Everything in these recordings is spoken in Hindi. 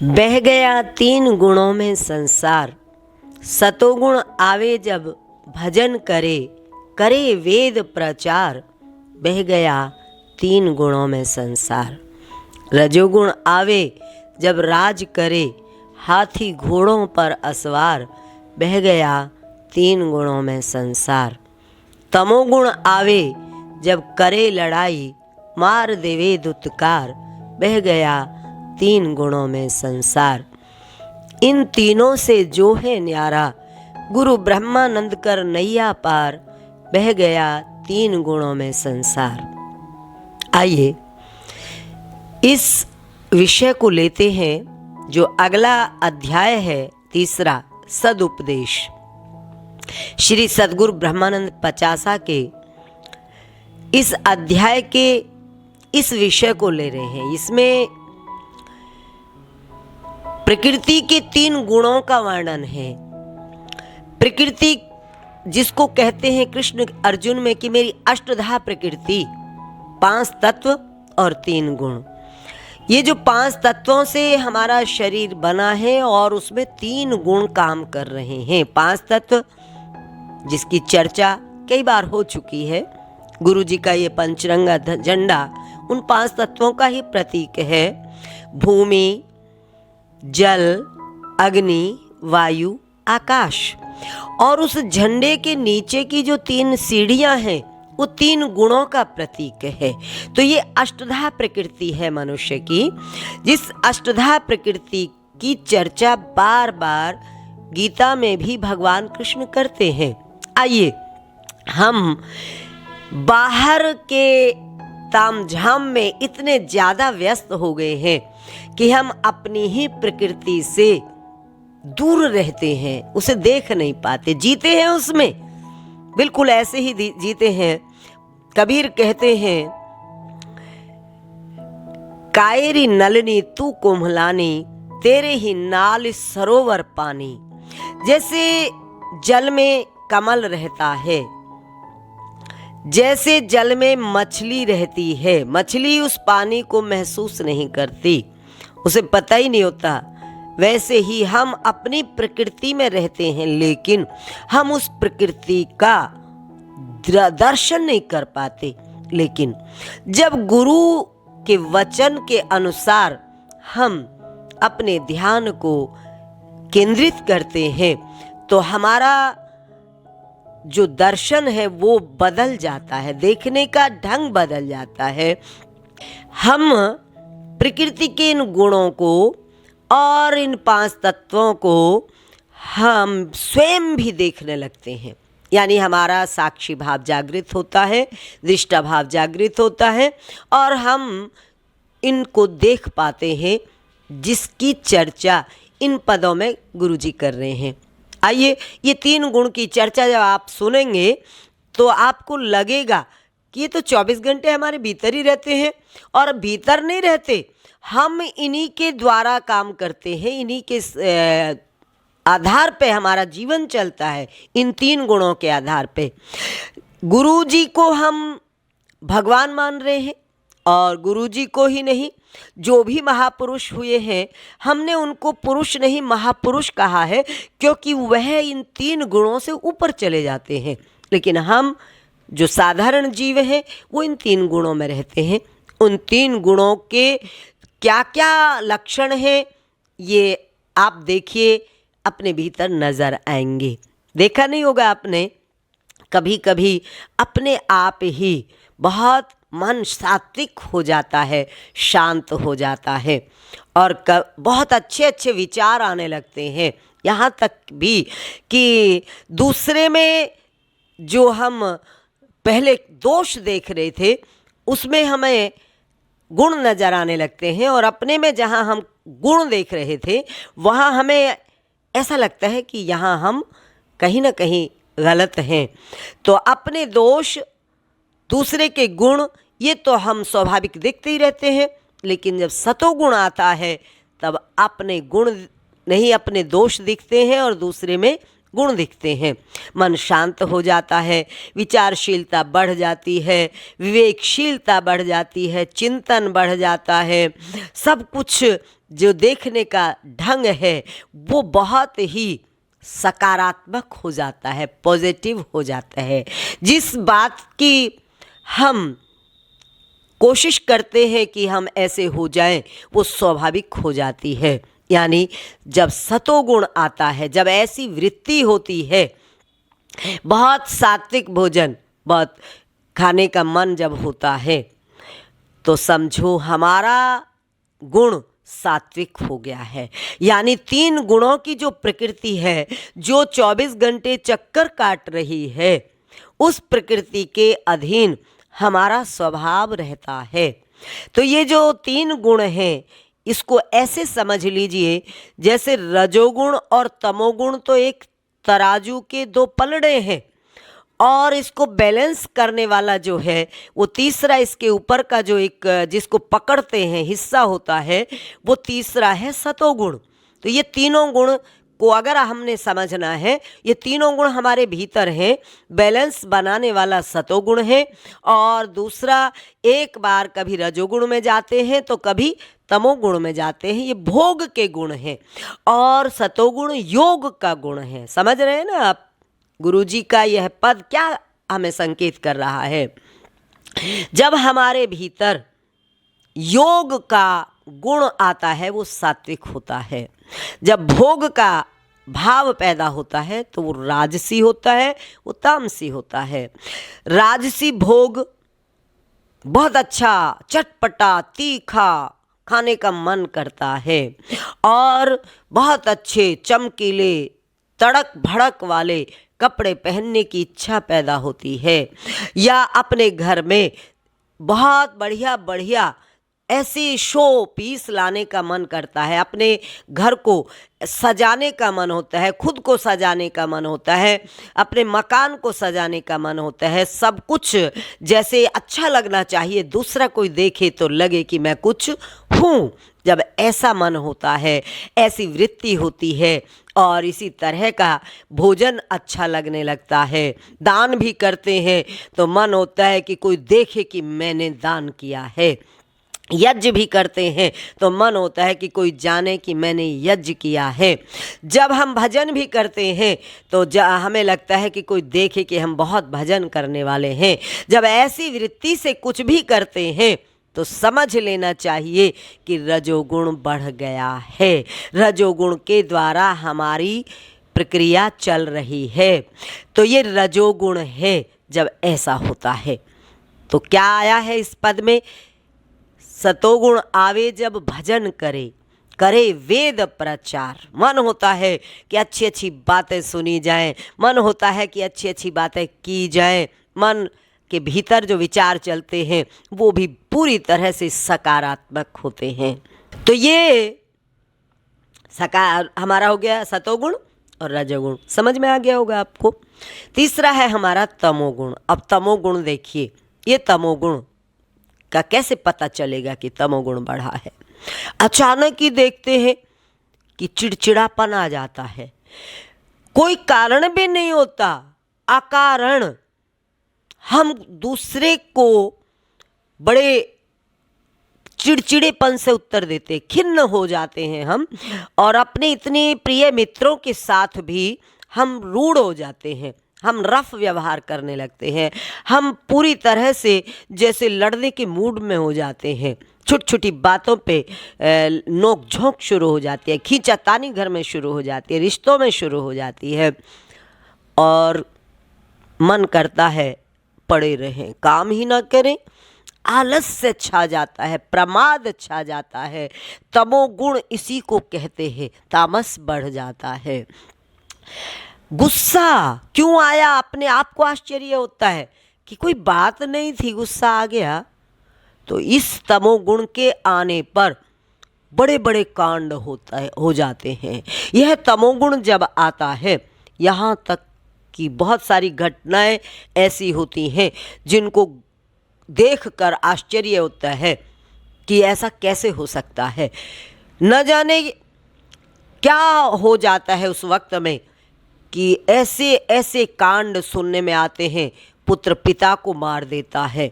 बह गया तीन गुणों में संसार, सतोगुण आवे जब भजन करे, करे वेद प्रचार। बह गया तीन गुणों में संसार। रजोगुण आवे जब राज करे, हाथी घोड़ों पर असवार। बह गया तीन गुणों में संसार। तमोगुण आवे जब करे लड़ाई, मार देवे दुत्कार। बह गया तीन गुणों में संसार। इन तीनों से जो है न्यारा, गुरु ब्रह्मानंद कर नैया पार। बह गया तीन गुणों में संसार। आइए इस विषय को लेते हैं, जो अगला अध्याय है तीसरा, सदुपदेश। श्री सद्गुरु ब्रह्मानंद पचासा के इस अध्याय के इस विषय को ले रहे हैं। इसमें प्रकृति के तीन गुणों का वर्णन है। प्रकृति जिसको कहते हैं कृष्ण अर्जुन में कि मेरी अष्टधा प्रकृति, पांच तत्व और तीन गुण। ये जो पांच तत्वों से हमारा शरीर बना है और उसमें तीन गुण काम कर रहे हैं। पांच तत्व जिसकी चर्चा कई बार हो चुकी है। गुरु जी का ये पंचरंगा झंडा उन पांच तत्वों का ही प्रतीक है। भूमि, जल, अग्नि, वायु, आकाश। और उस झंडे के नीचे की जो तीन सीढ़ियां हैं वो तीन गुणों का प्रतीक है। तो ये अष्टधा प्रकृति है मनुष्य की, जिस अष्टधा प्रकृति की चर्चा बार बार गीता में भी भगवान कृष्ण करते हैं। आइए हम बाहर के तामझाम में इतने ज़्यादा व्यस्त हो गए हैं कि हम अपनी ही प्रकृति से दूर रहते हैं, उसे देख नहीं पाते, जीते हैं उसमें, बिल्कुल ऐसे ही जीते हैं। कबीर कहते हैं, कायरी नलनी तू कोमलानी, तेरे ही नाल सरोवर पानी। जैसे जल में कमल रहता है, जैसे जल में मछली रहती है, मछली उस पानी को महसूस नहीं करती, उसे पता ही नहीं होता। वैसे ही हम अपनी प्रकृति में रहते हैं, लेकिन हम उस प्रकृति का दर्शन नहीं कर पाते। लेकिन जब गुरु के वचन के अनुसार हम अपने ध्यान को केंद्रित करते हैं तो हमारा जो दर्शन है वो बदल जाता है, देखने का ढंग बदल जाता है। हम प्रकृति के इन गुणों को और इन पांच तत्वों को हम स्वयं भी देखने लगते हैं। यानी हमारा साक्षी भाव जागृत होता है, दृष्टा भाव जागृत होता है और हम इनको देख पाते हैं, जिसकी चर्चा इन पदों में गुरुजी कर रहे हैं। आइए ये तीन गुण की चर्चा जब आप सुनेंगे तो आपको लगेगा कि ये तो 24 घंटे हमारे भीतर ही रहते हैं, और भीतर नहीं रहते, हम इन्हीं के द्वारा काम करते हैं, इन्हीं के आधार पे हमारा जीवन चलता है, इन तीन गुणों के आधार पे। गुरु जी को हम भगवान मान रहे हैं, और गुरु जी को ही नहीं, जो भी महापुरुष हुए हैं हमने उनको पुरुष नहीं महापुरुष कहा है, क्योंकि वह इन तीन गुणों से ऊपर चले जाते हैं। लेकिन हम जो साधारण जीव हैं वो इन तीन गुणों में रहते हैं। उन तीन गुणों के क्या क्या लक्षण हैं ये आप देखिए, अपने भीतर नजर आएंगे। देखा नहीं होगा आपने, कभी कभी अपने आप ही बहुत मन सात्विक हो जाता है, शांत हो जाता है, और बहुत अच्छे अच्छे विचार आने लगते हैं। यहाँ तक भी कि दूसरे में जो हम पहले दोष देख रहे थे उसमें हमें गुण नजर आने लगते हैं, और अपने में जहाँ हम गुण देख रहे थे वहाँ हमें ऐसा लगता है कि यहाँ हम कहीं ना कहीं गलत हैं। तो अपने दोष, दूसरे के गुण, ये तो हम स्वाभाविक देखते ही रहते हैं। लेकिन जब सतोगुण आता है तब अपने गुण नहीं, अपने दोष दिखते हैं और दूसरे में गुण दिखते हैं। मन शांत हो जाता है, विचारशीलता बढ़ जाती है, विवेकशीलता बढ़ जाती है, चिंतन बढ़ जाता है, सब कुछ जो देखने का ढंग है वो बहुत ही सकारात्मक हो जाता है, पॉजिटिव हो जाता है। जिस बात की हम कोशिश करते हैं कि हम ऐसे हो जाएं, वो स्वाभाविक हो जाती है। यानी जब सतोगुण आता है, जब ऐसी वृत्ति होती है, बहुत सात्विक भोजन, बहुत खाने का मन जब होता है, तो समझो हमारा गुण सात्विक हो गया है। यानी 3 गुणों की जो प्रकृति है, जो 24 घंटे चक्कर काट रही है, उस प्रकृति के अधीन हमारा स्वभाव रहता है। तो ये जो 3 गुण हैं, इसको ऐसे समझ लीजिए जैसे रजोगुण और तमोगुण तो एक तराजू के 2 पलड़े हैं, और इसको बैलेंस करने वाला जो है वो तीसरा, इसके ऊपर का जो एक जिसको पकड़ते हैं हिस्सा होता है, वो तीसरा है सतोगुण। तो ये तीनों गुण को अगर हमने समझना है, ये तीनों गुण हमारे भीतर हैं। बैलेंस बनाने वाला सतोगुण है, और दूसरा एक बार कभी रजोगुण में जाते हैं तो कभी तमोगुण में जाते हैं। ये भोग के गुण हैं, और सतोगुण योग का गुण है। समझ रहे हैं ना आप? गुरुजी का यह पद क्या हमें संकेत कर रहा है? जब हमारे भीतर योग का गुण आता है वो सात्विक होता है। जब भोग का भाव पैदा होता है तो वो राजसी होता है, वो तामसी होता है। राजसी भोग बहुत अच्छा, चटपटा, तीखा खाने का मन करता है, और बहुत अच्छे चमकीले तड़क भड़क वाले कपड़े पहनने की इच्छा पैदा होती है, या अपने घर में बहुत बढ़िया बढ़िया ऐसी शो पीस लाने का मन करता है, अपने घर को सजाने का मन होता है, खुद को सजाने का मन होता है, अपने मकान को सजाने का मन होता है। सब कुछ जैसे अच्छा लगना चाहिए, दूसरा कोई देखे तो लगे कि मैं कुछ हूँ। जब ऐसा मन होता है, ऐसी वृत्ति होती है, और इसी तरह का भोजन अच्छा लगने लगता है। दान भी करते हैं तो मन होता है कि कोई देखे कि मैंने दान किया है। यज्ञ भी करते हैं तो मन होता है कि कोई जाने कि मैंने यज्ञ किया है। जब हम भजन भी करते हैं तो हमें लगता है कि कोई देखे कि हम बहुत भजन करने वाले हैं। जब ऐसी वृत्ति से कुछ भी करते हैं तो समझ लेना चाहिए कि रजोगुण बढ़ गया है। रजोगुण के द्वारा हमारी प्रक्रिया चल रही है। तो ये रजोगुण है जब ऐसा होता है। तो क्या आया है इस पद में? सतोगुण आवे जब भजन करे, करे वेद प्रचार। मन होता है कि अच्छी अच्छी बातें सुनी जाएं, मन होता है कि अच्छी अच्छी बातें की जाएं, मन के भीतर जो विचार चलते हैं वो भी पूरी तरह से सकारात्मक होते हैं। तो ये हमारा हो गया सतोगुण और रजोगुण, समझ में आ गया होगा आपको। तीसरा है हमारा तमोगुण। अब तमोगुण देखिए, ये तमोगुण का कैसे पता चलेगा कि तमोगुण बढ़ा है? अचानक ही देखते हैं कि चिड़चिड़ापन आ जाता है, कोई कारण भी नहीं होता, अकारण हम दूसरे को बड़े चिड़चिड़ेपन से उत्तर देते, खिन्न हो जाते हैं हम, और अपने इतने प्रिय मित्रों के साथ भी हम रूढ़ हो जाते हैं, हम रफ व्यवहार करने लगते हैं, हम पूरी तरह से जैसे लड़ने के मूड में हो जाते हैं। छोटी छोटी बातों पे नोक झोंक शुरू हो जाती है, खींचातानी घर में शुरू हो जाती है, रिश्तों में शुरू हो जाती है, और मन करता है पड़े रहें, काम ही ना करें। आलस्य छा जाता है, प्रमाद छा जाता है। तमोगुण इसी को कहते हैं, तामस बढ़ जाता है। गुस्सा क्यों आया? अपने आप को आश्चर्य होता है कि कोई बात नहीं थी, गुस्सा आ गया। तो इस तमोगुण के आने पर बड़े बड़े कांड हो जाते हैं। यह तमोगुण जब आता है, यहाँ तक कि बहुत सारी घटनाएं ऐसी होती हैं जिनको देखकर आश्चर्य होता है कि ऐसा कैसे हो सकता है। न जाने क्या हो जाता है उस वक्त में कि ऐसे ऐसे कांड सुनने में आते हैं। पुत्र पिता को मार देता है,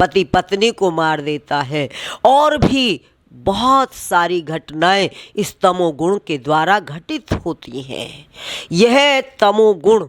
पति पत्नी को मार देता है, और भी बहुत सारी घटनाएं इस तमोगुण के द्वारा घटित होती हैं। यह तमोगुण,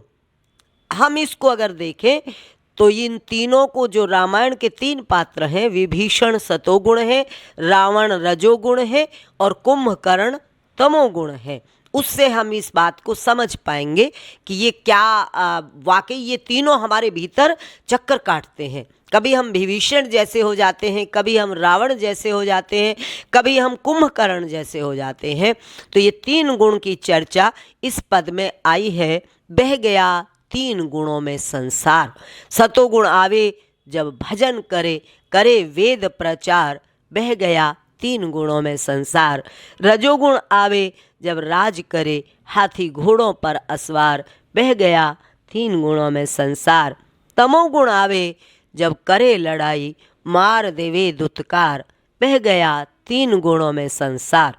हम इसको अगर देखें तो इन तीनों को, जो रामायण के 3 पात्र हैं, विभीषण सतोगुण है, रावण रजोगुण है और कुंभकर्ण तमोगुण है, उससे हम इस बात को समझ पाएंगे कि ये क्या वाकई ये तीनों हमारे भीतर चक्कर काटते हैं। कभी हम विभीषण जैसे हो जाते हैं, कभी हम रावण जैसे हो जाते हैं, कभी हम कुंभकर्ण जैसे हो जाते हैं। तो ये 3 गुण की चर्चा इस पद में आई है। बह गया 3 गुणों में संसार। सतोगुण आवे जब भजन करे, करे वेद प्रचार, बह गया 3 गुणों में संसार। रजोगुण आवे जब राज करे, हाथी घोड़ों पर असवार, बह गया 3 गुणों में संसार। तमोगुण आवे जब करे लड़ाई, मार देवे दुत्कार, बह गया 3 गुणों में संसार।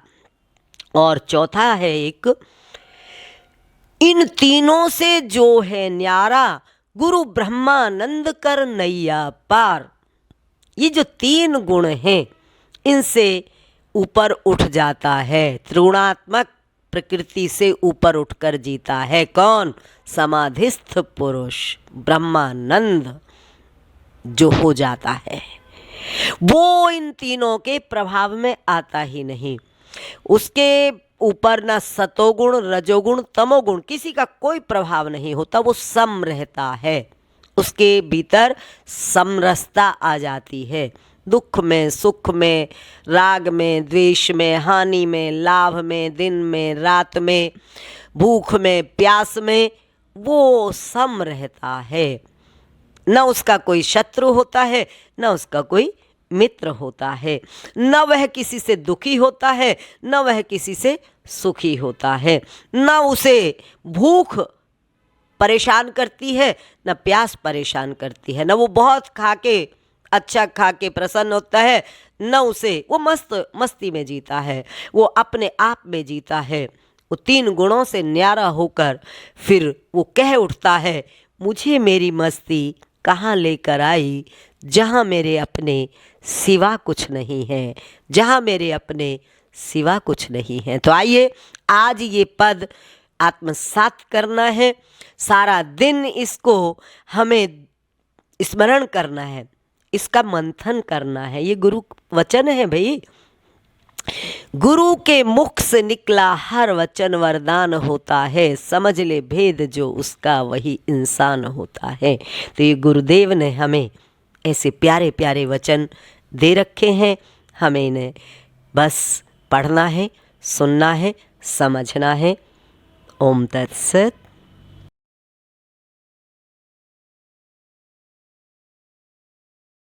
और चौथा है एक, इन तीनों से जो है न्यारा, गुरु ब्रह्मानंद कर नैया पार। ये जो 3 गुण हैं, इनसे ऊपर उठ जाता है, त्रिगुणात्मक प्रकृति से ऊपर उठकर जीता है। कौन? समाधिस्थ पुरुष, ब्रह्मानंद जो हो जाता है, वो इन तीनों के प्रभाव में आता ही नहीं। उसके ऊपर ना सतोगुण, रजोगुण, तमोगुण, किसी का कोई प्रभाव नहीं होता। वो सम रहता है, उसके भीतर समरसता आ जाती है। दुख में, सुख में, राग में, द्वेष में, हानि में, लाभ में, दिन में, रात में, भूख में, प्यास में, वो सम रहता है। न उसका कोई शत्रु होता है, न उसका कोई मित्र होता है, न वह किसी से दुखी होता है, न वह किसी से सुखी होता है। न उसे भूख परेशान करती है, न प्यास परेशान करती है। न वो बहुत खा के, अच्छा खा के प्रसन्न होता है, न उसे, वो मस्ती में जीता है, वो अपने आप में जीता है। वो 3 गुणों से न्यारा होकर फिर वो कह उठता है, मुझे मेरी मस्ती कहाँ लेकर आई, जहाँ मेरे अपने सिवा कुछ नहीं है, जहाँ मेरे अपने सिवा कुछ नहीं है। तो आइए आज ये पद आत्मसात करना है, सारा दिन इसको हमें स्मरण करना है, इसका मंथन करना है। ये गुरु वचन है भाई, गुरु के मुख से निकला हर वचन वरदान होता है, समझ ले भेद जो उसका वही इंसान होता है। तो ये गुरुदेव ने हमें ऐसे प्यारे प्यारे वचन दे रखे हैं, हमें इन्हें बस पढ़ना है, सुनना है, समझना है। ओम तत्सत।